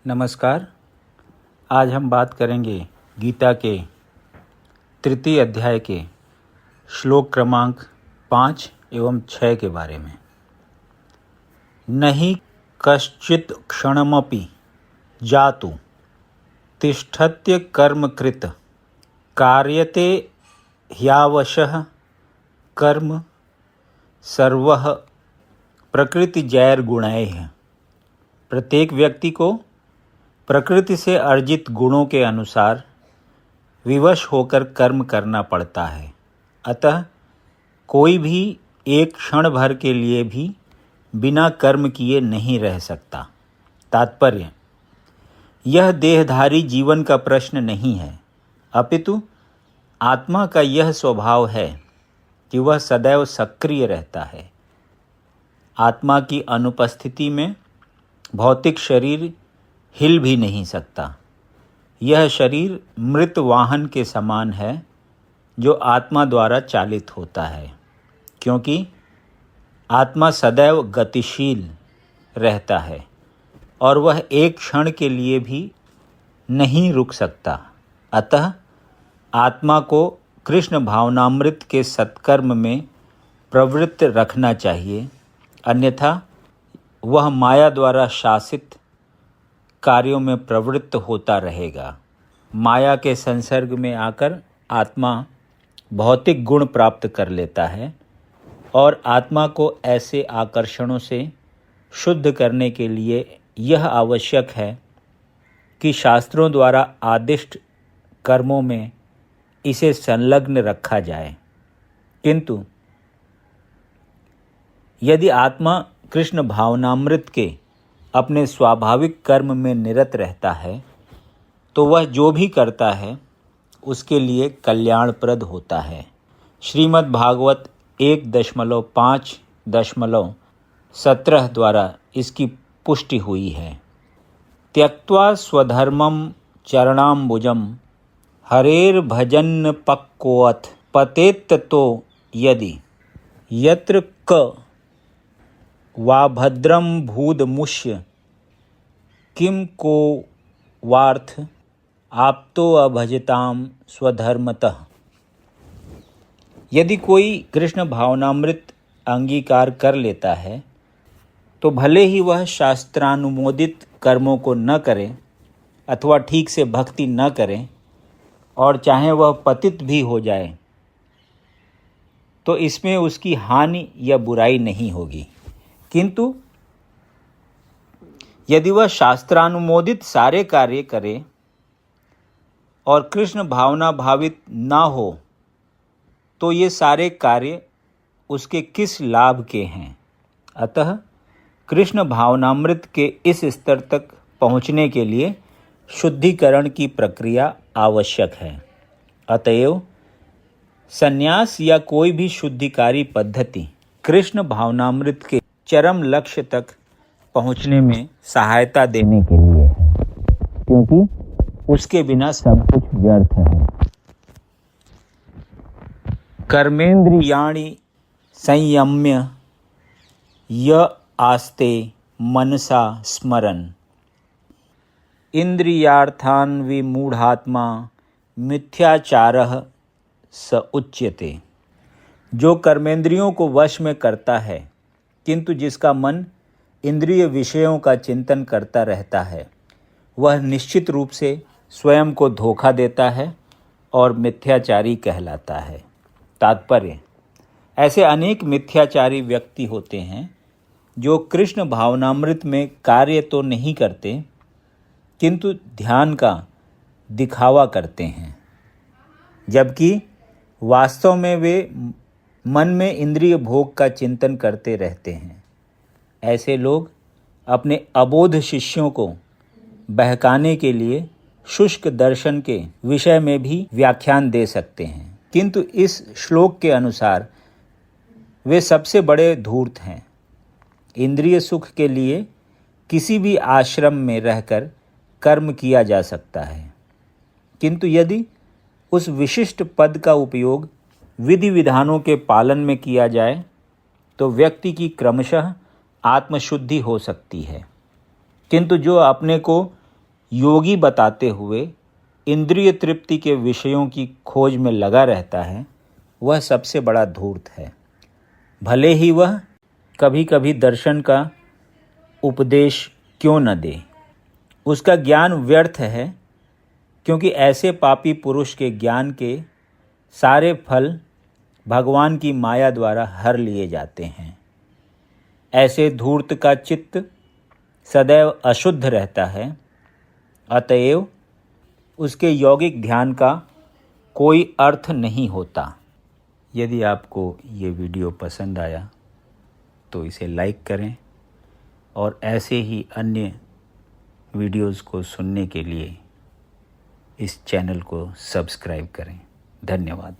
नमस्कार। आज हम बात करेंगे गीता के तृतीय अध्याय के श्लोक क्रमांक 5 एवं 6 के बारे में। नहि कश्चित् क्षणमपि जातु तिष्ठत्य कर्मकृत् कार्यते ह्यावशः कर्म सर्वः प्रकृतिजैर्गुणैः। प्रत्येक व्यक्ति को प्रकृति से अर्जित गुणों के अनुसार विवश होकर कर्म करना पड़ता है। अतः कोई भी एक क्षण भर के लिए भी बिना कर्म किए नहीं रह सकता। तात्पर्य: यह देहधारी जीवन का प्रश्न नहीं है, अपितु आत्मा का यह स्वभाव है कि वह सदैव सक्रिय रहता है। आत्मा की अनुपस्थिति में भौतिक शरीर हिल भी नहीं सकता। यह शरीर मृत वाहन के समान है जो आत्मा द्वारा चालित होता है, क्योंकि आत्मा सदैव गतिशील रहता है और वह एक क्षण के लिए भी नहीं रुक सकता। अतः आत्मा को कृष्ण भावनामृत के सत्कर्म में प्रवृत्त रखना चाहिए, अन्यथा वह माया द्वारा शासित कार्यों में प्रवृत्त होता रहेगा। माया के संसर्ग में आकर आत्मा भौतिक गुण प्राप्त कर लेता है और आत्मा को ऐसे आकर्षणों से शुद्ध करने के लिए यह आवश्यक है कि शास्त्रों द्वारा आदिष्ट कर्मों में इसे संलग्न रखा जाए। किंतु यदि आत्मा कृष्ण भावनामृत के अपने स्वाभाविक कर्म में निरत रहता है तो वह जो भी करता है उसके लिए कल्याणप्रद होता है। श्रीमद् भागवत 1.5.17 द्वारा इसकी पुष्टि हुई है। त्यक्त्वा स्वधर्मं चरणाम्बुजं हरेर्भजन् पक्वोऽथ पतेत्ततो यदि यत्र क वा भद्रं भूदमुष्य किम को वार्थ आप्तो अभजताम स्वधर्मतः। यदि कोई कृष्ण भावनामृत अंगीकार कर लेता है तो भले ही वह शास्त्रानुमोदित कर्मों को न करे अथवा ठीक से भक्ति न करे और चाहे वह पतित भी हो जाए तो इसमें उसकी हानि या बुराई नहीं होगी। किंतु यदि वह शास्त्रानुमोदित सारे कार्य करे और कृष्ण भावना भावित ना हो तो ये सारे कार्य उसके किस लाभ के हैं। अतः कृष्ण भावनामृत के इस स्तर तक पहुँचने के लिए शुद्धिकरण की प्रक्रिया आवश्यक है। अतएव संन्यास या कोई भी शुद्धिकारी पद्धति कृष्ण भावनामृत के चरम लक्ष्य तक पहुंचने में सहायता देने के लिए है, क्योंकि उसके बिना सब कुछ व्यर्थ है। कर्मेंद्रियाणि संयम्य य आस्ते मनसा स्मरन् इंद्रियार्थान् विमूढ़ात्मा मिथ्याचारः स उच्यते। जो कर्मेंद्रियों को वश में करता है किंतु जिसका मन इंद्रिय विषयों का चिंतन करता रहता है वह निश्चित रूप से स्वयं को धोखा देता है और मिथ्याचारी कहलाता है। तात्पर्य: ऐसे अनेक मिथ्याचारी व्यक्ति होते हैं जो कृष्ण भावनामृत में कार्य तो नहीं करते किंतु ध्यान का दिखावा करते हैं, जबकि वास्तव में वे मन में इंद्रिय भोग का चिंतन करते रहते हैं। ऐसे लोग अपने अबोध शिष्यों को बहकाने के लिए शुष्क दर्शन के विषय में भी व्याख्यान दे सकते हैं, किंतु इस श्लोक के अनुसार वे सबसे बड़े धूर्त हैं। इंद्रिय सुख के लिए किसी भी आश्रम में रहकर कर्म किया जा सकता है, किंतु यदि उस विशिष्ट पद का उपयोग विधि विधानों के पालन में किया जाए तो व्यक्ति की क्रमशः आत्मशुद्धि हो सकती है। किंतु जो अपने को योगी बताते हुए इंद्रिय तृप्ति के विषयों की खोज में लगा रहता है, वह सबसे बड़ा धूर्त है। भले ही वह कभी कभी दर्शन का उपदेश क्यों न दे, उसका ज्ञान व्यर्थ है, क्योंकि ऐसे पापी पुरुष के ज्ञान के सारे फल भगवान की माया द्वारा हर लिए जाते हैं। ऐसे धूर्त का चित्त सदैव अशुद्ध रहता है, अतएव उसके यौगिक ध्यान का कोई अर्थ नहीं होता। यदि आपको ये वीडियो पसंद आया तो इसे लाइक करें और ऐसे ही अन्य वीडियोज़ को सुनने के लिए इस चैनल को सब्सक्राइब करें। धन्यवाद।